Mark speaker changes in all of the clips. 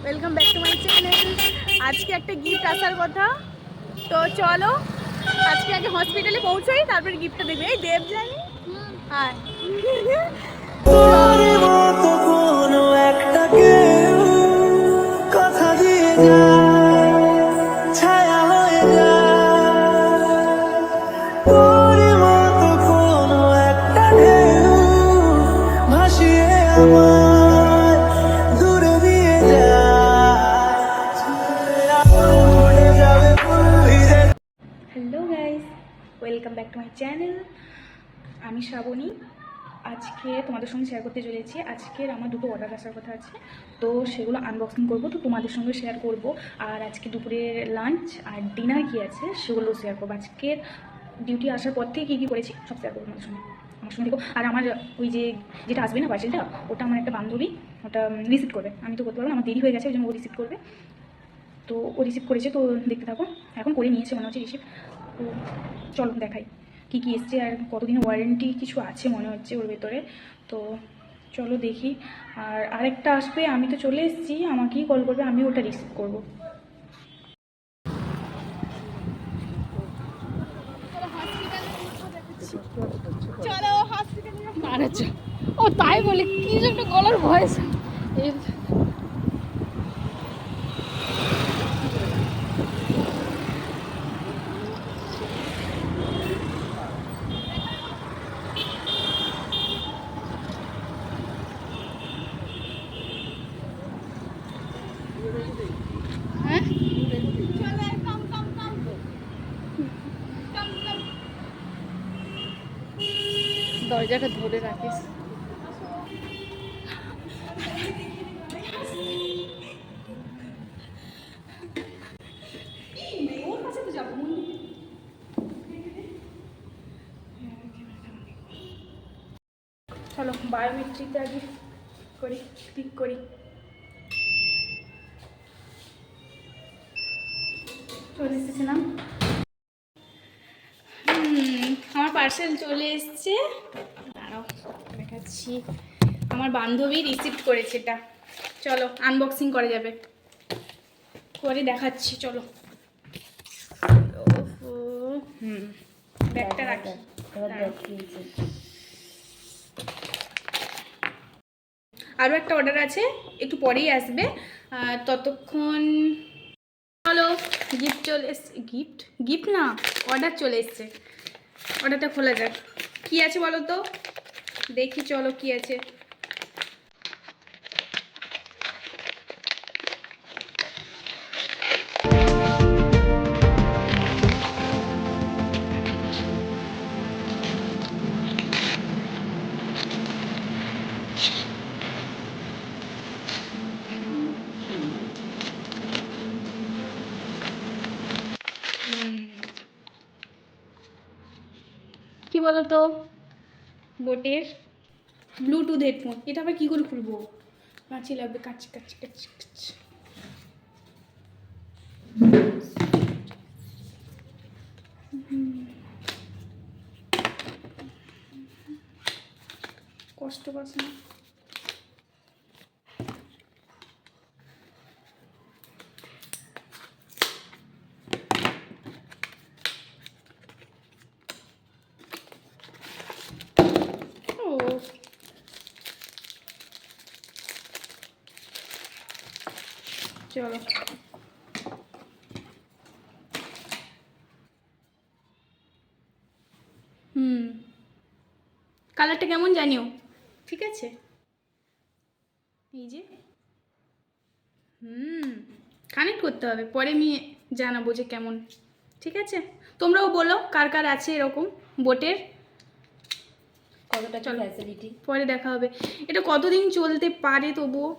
Speaker 1: Welcome back to my channel. আজকে একটা gift আসার কথা, তো চলো আজকে আগে হসপিটালে পৌঁছাই, তারপরে গিফটটা দেখবে। এই দেব জানি হ্যাঁ কথা দিয়ে ছায়া হয়ে তোর মতো কোনো একটা ঢেউ ভাসিয়ে আমার দূরে দিয়ে hello guys, welcome back to my channel. আমি শ্রাবণী। আজকে তোমাদের সঙ্গে শেয়ার করতে চলেছি। আজকের আমার দুটো অর্ডার আসার কথা আছে, তো সেগুলো আনবক্সিং করব, তো তোমাদের সঙ্গে শেয়ার করব। আর আজকে দুপুরের লাঞ্চ আর ডিনার কী আছে সেগুলো শেয়ার করবো। আজকের ডিউটি আসার পর থেকে কী করেছি সব শেয়ার করবো তোমাদের সঙ্গে। আমার সঙ্গে দেখো। আর আমার ওই যেটা আসবে না পার্সেলটা, ওটা আমার একটা বান্ধবী ওটা রিসিভ করবে। আমি তো করতে পারবো না, আমার দেরি হয়ে গেছে, ওই জন্য ও রিসিভ করবে। তো ও রিসিভ করেছে, তো দেখতে থাকো। এখন করে নিয়েছে মনে হচ্ছে রিসিভ। তো চলো দেখাই কী কী এসছে আর কতদিন ওয়ারেন্টি কিছু আছে মনে হচ্ছে ওর ভেতরে। তো চলো দেখি। আর আরেকটা আসবে, আমি তো চলে এসেছি, আমাকেই কল করবে, আমি ওটা রিসিভ করবো। চলো হসপিটালে।
Speaker 2: ও তাই বলে কি একটা গলার ভয়েস। দরজাটা ধরে রাখিস।
Speaker 1: চলো বায়োমেট্রিকটা আগে করি, ক্লিক করি। চলে এসেছিলাম, আমার পার্সেল চলে এসছে। দাঁড়াও দেখাচ্ছি, আমার বান্ধবী রিসিভ করেছে এটা। চলো আনবক্সিং করা যাবে, করে দেখাচ্ছি। চলো ব্যাগটা রাখি। আরও একটা অর্ডার আছে, একটু পরেই আসবে। ততক্ষণ চলো গিফট চলে এসছে। গিফট না, অর্ডার চলে এসছে। অর্ডারটা খোলা যাক, কি আছে বলো তো, দেখি। চলো কি আছে। কি বলো তো, বোটের ব্লুটুথ হেডফোন। এটা আবার কী করে খুলবো, কাঁচি লাগবে, কাঁচি কাঁচি কাঁচি কাঁচি। কষ্ট পাস না। চলো কালারটা কেমন জানিও, ঠিক আছে? এই যে কানেক্ট করতে হবে, পরে আমি জানাবো যে কেমন, ঠিক আছে? তোমরাও বলো কার কার আছে এরকম বোটের,
Speaker 2: কতটা চলে ফ্যাসিলিটি
Speaker 1: পরে দেখা হবে। এটা কতদিন চলতে পারে তবুও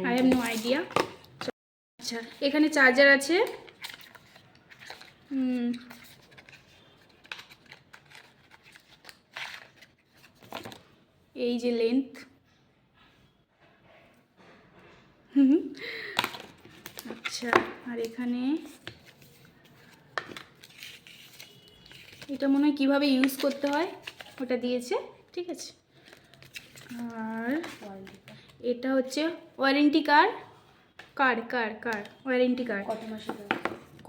Speaker 1: আই হ্যাভ নো আইডিয়া। আচ্ছা, এখানে চার্জার আছে। এই যে লেন্থ, আচ্ছা। আর এখানে এটা মনে হয় কীভাবে ইউজ করতে হয় ওটা দিয়েছে, ঠিক আছে? আর এটা হচ্ছে ওয়ারেন্টি কার্ড, কার ওয়ারেন্টি কার্ড।
Speaker 2: কত মাসের?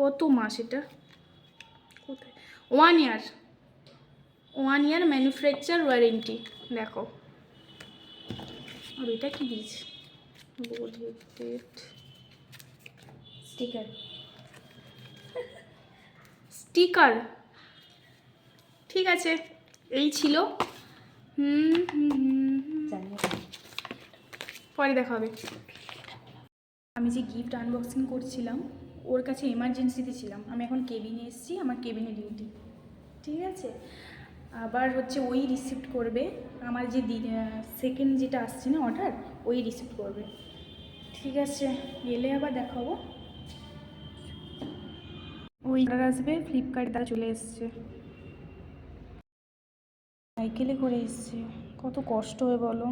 Speaker 1: কত মাস এটা? কোথায়? 1 ইয়ার ম্যানুফ্যাকচার ওয়ারেন্টি। দেখো, আর এটা কি দিয়েছে?
Speaker 2: স্টিকার।
Speaker 1: স্টিকার, ঠিক আছে। এই ছিল।
Speaker 2: জানি না।
Speaker 1: পরে দেখা হবে। আমি যে গিফট আনবক্সিং করছিলাম ওর কাছে এমার্জেন্সিতে ছিলাম, আমি এখন কেবিনে এসেছি, আমার কেবিনে ডিউটি, ঠিক আছে। আবার হচ্ছে ওই রিসিপ্ট করবে, আমার যে সেকেন্ড যেটা আসছে না অর্ডার, ওই রিসিপ্ট করবে, ঠিক আছে। এলে আবার দেখাবো। ওই অর্ডার আসবে, ফ্লিপকার্ট দ্বারা চলে এসছে, সাইকেলে করে এসছে। কত কষ্ট হয় বলো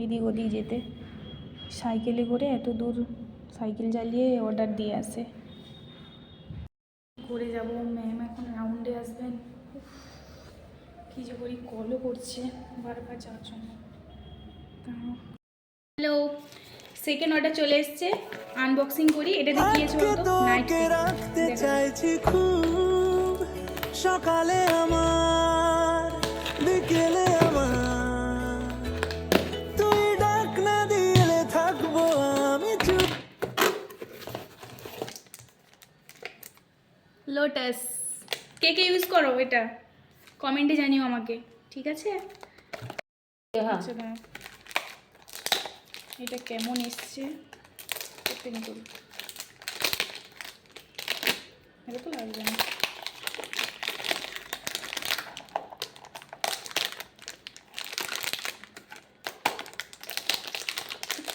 Speaker 1: এদিক ওদিক যেতে, সাইকেলে করে এত দূর সাইকেল চালিয়ে অর্ডার দিয়ে আসে। করে যাব, ম্যাম এখন রাউন্ডে আসবেন। কী যে করি, কলও করছে বারবার যাওয়ার জন্য। হ্যালো, সেকেন্ড অর্ডার চলে এসছে, আনবক্সিং করি। এটা দেখিয়েছে বলতো নাইট
Speaker 3: রাখতে চাইছি খুব, সকালে আমার বিকেলে আমার, তুই ডাক না দিলে থাকবো আমি চুপ।
Speaker 1: লোটাস। কে কে ইউজ করো এটা কমেন্টে জানিও আমাকে, ঠিক আছে। আচ্ছা দাঁড়াও, এটা কেমন এসছে ওপেন করি। এটা তো লাগবে না।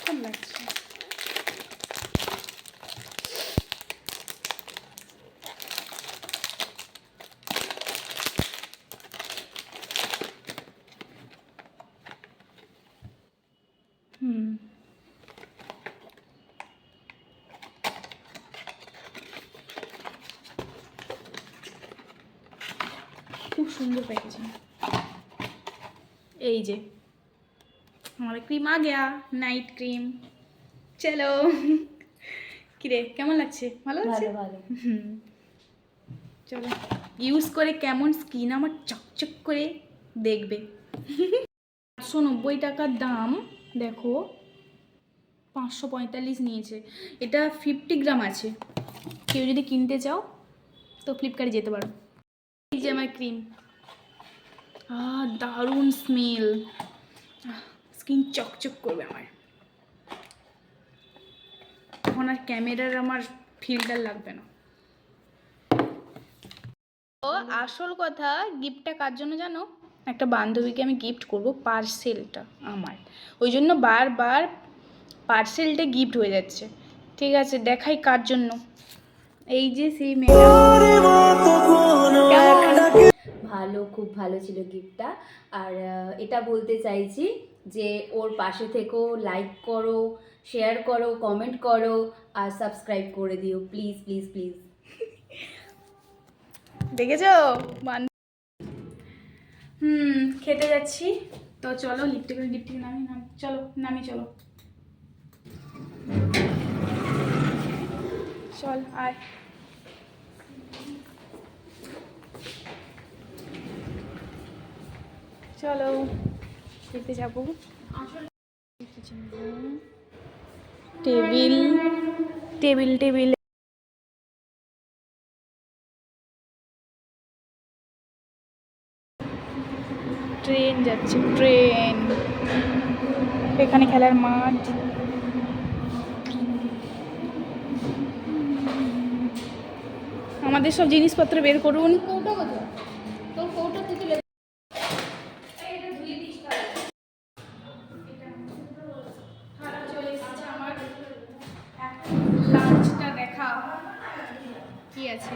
Speaker 1: কেমন লাগছে? খুব সুন্দর প্যাকেজিং। এই যে हमारा क्रीम आ गया, नाइट क्रीम। चलो কিরে কেমন লাগছে? ভালো লাগছে?
Speaker 2: ভালো।
Speaker 1: চলো ইউজ করে কেমন স্কিন আমার চকচক করে দেখবে। 890 টাকার দাম, দেখো 545 নিয়েছে। এটা 50 গ্রাম আছে, কেউ যদি কিনতে চাও তো ফ্লিপকার্টে যেতে পারো। এই যে আমার ক্রিম, দারুণ স্মেল, স্কিন চকচক করবে আমার। এখন আর ক্যামেরার আমার ফিল্টার লাগবে না। ও আসল কথা, গিফটটা কার জন্য জানো? একটা বান্ধবীকে আমি গিফট করব, পার্সেলটা আমার, ওই জন্য বারবার পার্সেলটা গিফট হয়ে যাচ্ছে। ঠিক আছে, দেখাই কার জন্য। এই যে সেই
Speaker 2: ভালো, খুব ভালো ছিল গিফটটা। আর এটা বলতে চাইছি যে ওর পাশে থেকেও, লাইক করো, শেয়ার করো, কমেন্ট করো আর সাবস্ক্রাইব করে দিও প্লিজ প্লিজ প্লিজ।
Speaker 1: দেখেছো? খেতে যাচ্ছি তো, চলো লিপটিক নামি, চলো নামি, চলো চল আয়। চলো খেতে যাবো। টেবিল টেবিল টেবিল ট্রেন যাচ্ছে, ট্রেন। এখানে খেলার মাঠ। আমাদের সব জিনিসপত্র বের করুন।
Speaker 2: কৌটা কোথায়? তোর কৌটা থেকে
Speaker 1: লাঞ্চটা দেখা কি আছে।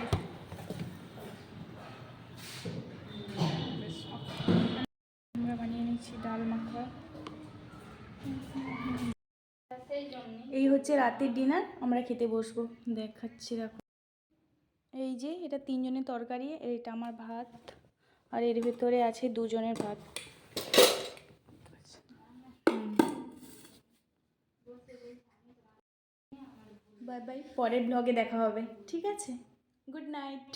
Speaker 1: আমরা বানিয়ে নিচ্ছি ডাল মাখা। এই হচ্ছে রাতের ডিনার, আমরা খেতে বসবো, দেখাচ্ছি দেখো। এই যে এটা 3 জনের তরকারি, এটা আমার ভাত, আর এর ভেতরে আছে 2 জনের ভাত। বাই বাই, পরের ব্লগে দেখা হবে, ঠিক আছে? Good night.